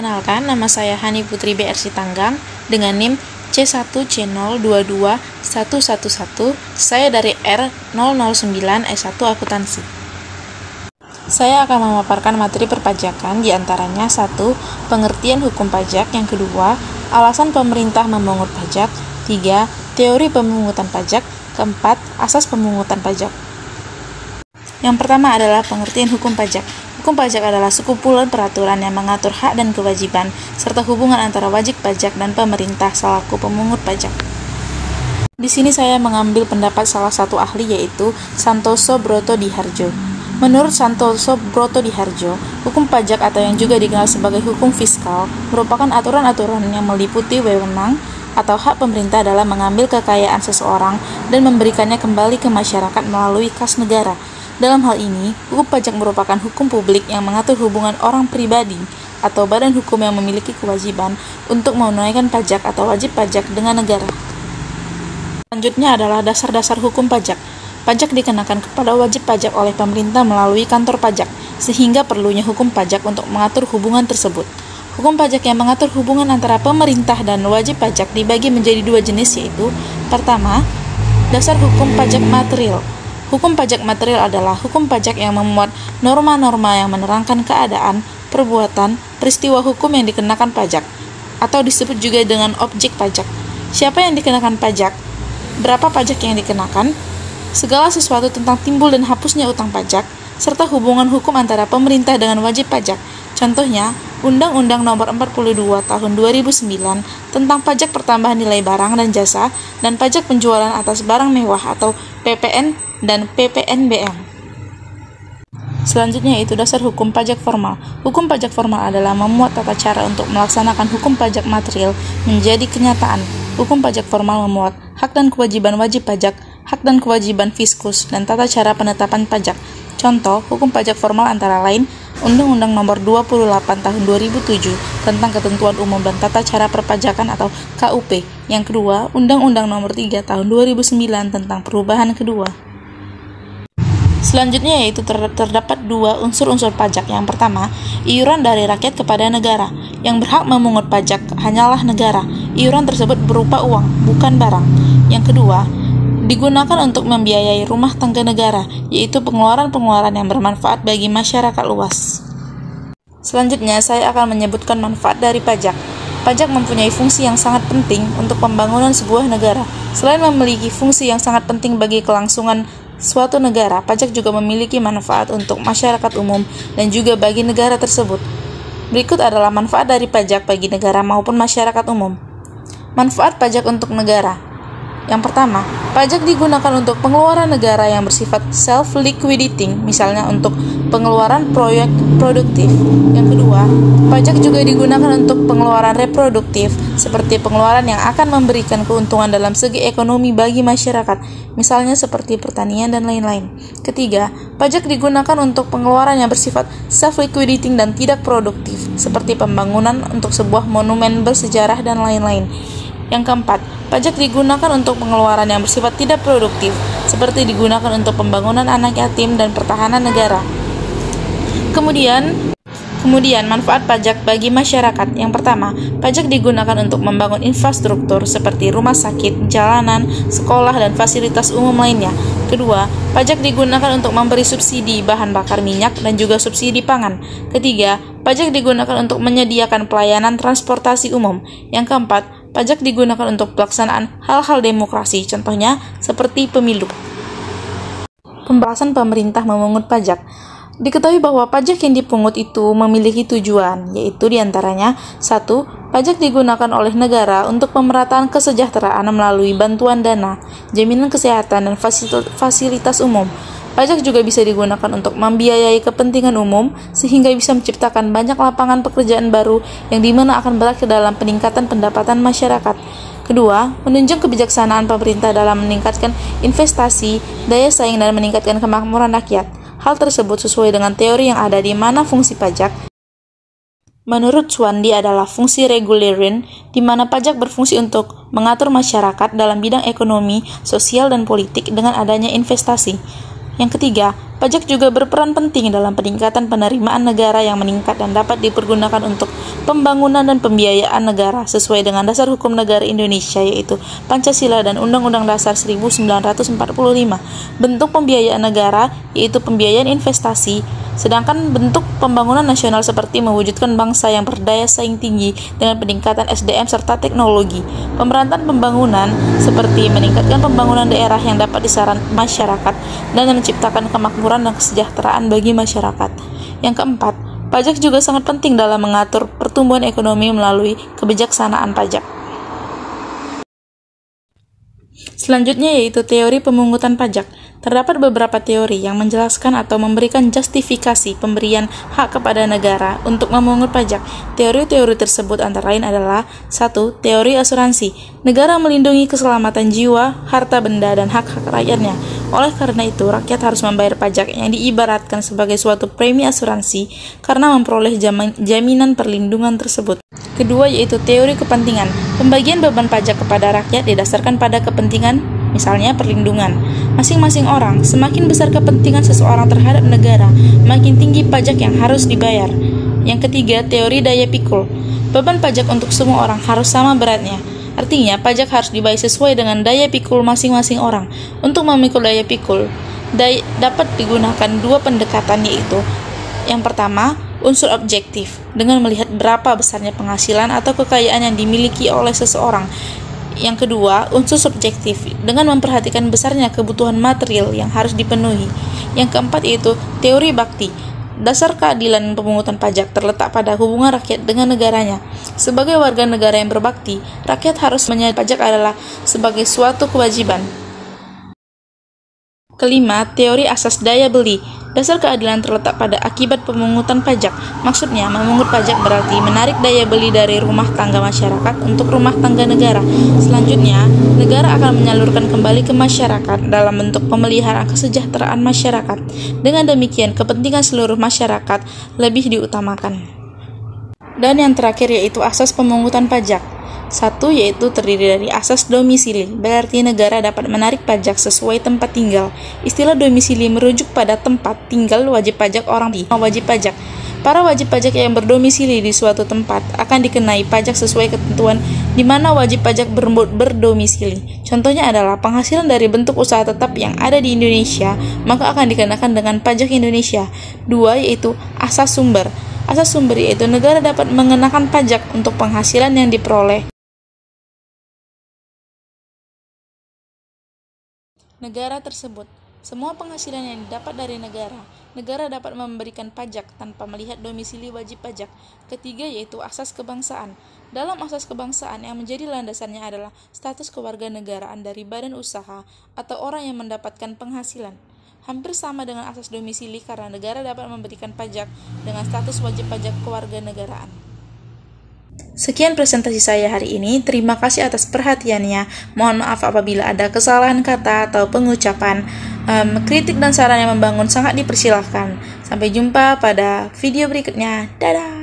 Perkenalkan, nama saya Hani Putri BRC Tanggang dengan NIM C1C022111. Saya dari R009 S1 Akuntansi. Saya akan memaparkan materi perpajakan, diantaranya 1. Pengertian hukum pajak. Yang kedua, alasan pemerintah memungut pajak. 3. Teori pemungutan pajak. Keempat, asas pemungutan pajak. Yang pertama adalah pengertian hukum pajak. Hukum pajak adalah sekumpulan peraturan yang mengatur hak dan kewajiban, serta hubungan antara wajib pajak dan pemerintah selaku pemungut pajak. Di sini saya mengambil pendapat salah satu ahli, yaitu Santoso Brotodihardjo. Menurut Santoso Brotodihardjo, hukum pajak atau yang juga dikenal sebagai hukum fiskal merupakan aturan-aturan yang meliputi wewenang atau hak pemerintah dalam mengambil kekayaan seseorang dan memberikannya kembali ke masyarakat melalui kas negara. Dalam hal ini, hukum pajak merupakan hukum publik yang mengatur hubungan orang pribadi atau badan hukum yang memiliki kewajiban untuk menunaikan pajak atau wajib pajak dengan negara. Selanjutnya adalah dasar-dasar hukum pajak. Pajak dikenakan kepada wajib pajak oleh pemerintah melalui kantor pajak, sehingga perlunya hukum pajak untuk mengatur hubungan tersebut. Hukum pajak yang mengatur hubungan antara pemerintah dan wajib pajak dibagi menjadi dua jenis, yaitu pertama, dasar hukum pajak material. Hukum pajak material adalah hukum pajak yang memuat norma-norma yang menerangkan keadaan, perbuatan, peristiwa hukum yang dikenakan pajak, atau disebut juga dengan objek pajak. Siapa yang dikenakan pajak? Berapa pajak yang dikenakan? Segala sesuatu tentang timbul dan hapusnya utang pajak, serta hubungan hukum antara pemerintah dengan wajib pajak. Contohnya, Undang-Undang Nomor 42 Tahun 2009 tentang pajak pertambahan nilai barang dan jasa dan pajak penjualan atas barang mewah atau PPN dan PPNBM. Selanjutnya yaitu dasar hukum pajak formal. Hukum pajak formal adalah memuat tata cara untuk melaksanakan hukum pajak material menjadi kenyataan. Hukum pajak formal memuat hak dan kewajiban wajib pajak, hak dan kewajiban fiskus, dan tata cara penetapan pajak. Contoh, hukum pajak formal antara lain Undang-Undang Nomor 28 Tahun 2007 tentang Ketentuan Umum dan Tata Cara Perpajakan atau KUP. Yang kedua, Undang-Undang Nomor 3 Tahun 2009 tentang Perubahan Kedua. Selanjutnya yaitu terdapat dua unsur-unsur pajak. Yang pertama, iuran dari rakyat kepada negara. Yang berhak memungut pajak hanyalah negara. Iuran tersebut berupa uang, bukan barang. Yang kedua, digunakan untuk membiayai rumah tangga negara, yaitu pengeluaran-pengeluaran yang bermanfaat bagi masyarakat luas. Selanjutnya, saya akan menyebutkan manfaat dari pajak. Pajak mempunyai fungsi yang sangat penting untuk pembangunan sebuah negara. Selain memiliki fungsi yang sangat penting bagi kelangsungan suatu negara, pajak juga memiliki manfaat untuk masyarakat umum dan juga bagi negara tersebut. Berikut adalah manfaat dari pajak bagi negara maupun masyarakat umum. Manfaat pajak untuk negara. Yang pertama, pajak digunakan untuk pengeluaran negara yang bersifat self-liquidating, misalnya untuk pengeluaran proyek produktif. Yang kedua, pajak juga digunakan untuk pengeluaran reproduktif, seperti pengeluaran yang akan memberikan keuntungan dalam segi ekonomi bagi masyarakat, misalnya seperti pertanian dan lain-lain. Ketiga, pajak digunakan untuk pengeluaran yang bersifat self-liquidating dan tidak produktif, seperti pembangunan untuk sebuah monumen bersejarah dan lain-lain. Yang keempat, pajak digunakan untuk pengeluaran yang bersifat tidak produktif, seperti digunakan untuk pembangunan anak yatim dan pertahanan negara. Kemudian manfaat pajak bagi masyarakat. Yang pertama, pajak digunakan untuk membangun infrastruktur seperti rumah sakit, jalanan, sekolah, dan fasilitas umum lainnya. Kedua, pajak digunakan untuk memberi subsidi bahan bakar minyak dan juga subsidi pangan. Ketiga, pajak digunakan untuk menyediakan pelayanan transportasi umum. Yang keempat, pajak digunakan untuk pelaksanaan hal-hal demokrasi, contohnya seperti pemilu. Pembahasan pemerintah memungut pajak. Diketahui bahwa pajak yang dipungut itu memiliki tujuan, yaitu diantaranya 1. Pajak digunakan oleh negara untuk pemerataan kesejahteraan melalui bantuan dana, jaminan kesehatan, dan fasilitas umum. Pajak juga bisa digunakan untuk membiayai kepentingan umum, sehingga bisa menciptakan banyak lapangan pekerjaan baru yang dimana akan berakhir dalam peningkatan pendapatan masyarakat. Kedua, menunjang kebijaksanaan pemerintah dalam meningkatkan investasi, daya saing, dan meningkatkan kemakmuran rakyat. Hal tersebut sesuai dengan teori yang ada di mana fungsi pajak, menurut Swandi, adalah fungsi regulerin, di mana pajak berfungsi untuk mengatur masyarakat dalam bidang ekonomi, sosial, dan politik dengan adanya investasi. Yang ketiga, Pajak juga berperan penting dalam peningkatan penerimaan negara yang meningkat dan dapat dipergunakan untuk pembangunan dan pembiayaan negara sesuai dengan dasar hukum negara Indonesia yaitu Pancasila dan Undang-Undang Dasar 1945. Bentuk pembiayaan negara yaitu pembiayaan investasi, sedangkan bentuk pembangunan nasional seperti mewujudkan bangsa yang berdaya saing tinggi dengan peningkatan SDM serta teknologi. Pemerataan pembangunan seperti meningkatkan pembangunan daerah yang dapat diserap masyarakat dan menciptakan kemakmuran dan kesejahteraan bagi masyarakat. Yang keempat, pajak juga sangat penting dalam mengatur pertumbuhan ekonomi melalui kebijaksanaan pajak. Selanjutnya yaitu teori pemungutan pajak. Terdapat beberapa teori yang menjelaskan atau memberikan justifikasi pemberian hak kepada negara untuk memungut pajak. Teori-teori tersebut antara lain adalah 1. Teori asuransi. Negara melindungi keselamatan jiwa, harta benda, dan hak-hak rakyatnya. Oleh karena itu, rakyat harus membayar pajak yang diibaratkan sebagai suatu premi asuransi karena memperoleh jaminan perlindungan tersebut. Kedua yaitu teori kepentingan. Pembagian beban pajak kepada rakyat didasarkan pada kepentingan, misalnya perlindungan masing-masing orang. Semakin besar kepentingan seseorang terhadap negara, makin tinggi pajak yang harus dibayar. Yang ketiga, teori daya pikul. Beban pajak untuk semua orang harus sama beratnya. Artinya, pajak harus dibayar sesuai dengan daya pikul masing-masing orang. Untuk memikul daya pikul, dapat digunakan dua pendekatan yaitu yang pertama, unsur objektif, dengan melihat berapa besarnya penghasilan atau kekayaan yang dimiliki oleh seseorang. Yang kedua, unsur subjektif, dengan memperhatikan besarnya kebutuhan material yang harus dipenuhi. Yang keempat yaitu teori bakti. Dasar keadilan pemungutan pajak terletak pada hubungan rakyat dengan negaranya. Sebagai warga negara yang berbakti, rakyat harus menyadari pajak adalah sebagai suatu kewajiban. Kelima, teori asas daya beli. Dasar keadilan terletak pada akibat pemungutan pajak. Maksudnya, memungut pajak berarti menarik daya beli dari rumah tangga masyarakat untuk rumah tangga negara. Selanjutnya, negara akan menyalurkan kembali ke masyarakat dalam bentuk pemeliharaan kesejahteraan masyarakat. Dengan demikian, kepentingan seluruh masyarakat lebih diutamakan. Dan yang terakhir yaitu asas pemungutan pajak. Satu yaitu terdiri dari asas domisili, berarti negara dapat menarik pajak sesuai tempat tinggal. Istilah domisili merujuk pada tempat tinggal wajib pajak orang wajib pajak. Para wajib pajak yang berdomisili di suatu tempat akan dikenai pajak sesuai ketentuan di mana wajib pajak berdomisili. Contohnya adalah penghasilan dari bentuk usaha tetap yang ada di Indonesia, maka akan dikenakan dengan pajak Indonesia. Dua yaitu asas sumber. Asas sumber yaitu negara dapat mengenakan pajak untuk penghasilan yang diperoleh negara tersebut. Semua penghasilan yang didapat dari negara dapat memberikan pajak tanpa melihat domisili wajib pajak. Ketiga yaitu asas kebangsaan. Dalam asas kebangsaan yang menjadi landasannya adalah status kewarganegaraan dari badan usaha atau orang yang mendapatkan penghasilan. Hampir sama dengan asas domisili karena negara dapat memberikan pajak dengan status wajib pajak kewarganegaraan. Sekian presentasi saya hari ini. Terima kasih atas perhatiannya. Mohon maaf apabila ada kesalahan kata atau pengucapan. Kritik dan saran yang membangun sangat dipersilahkan. Sampai jumpa pada video berikutnya. Dadah!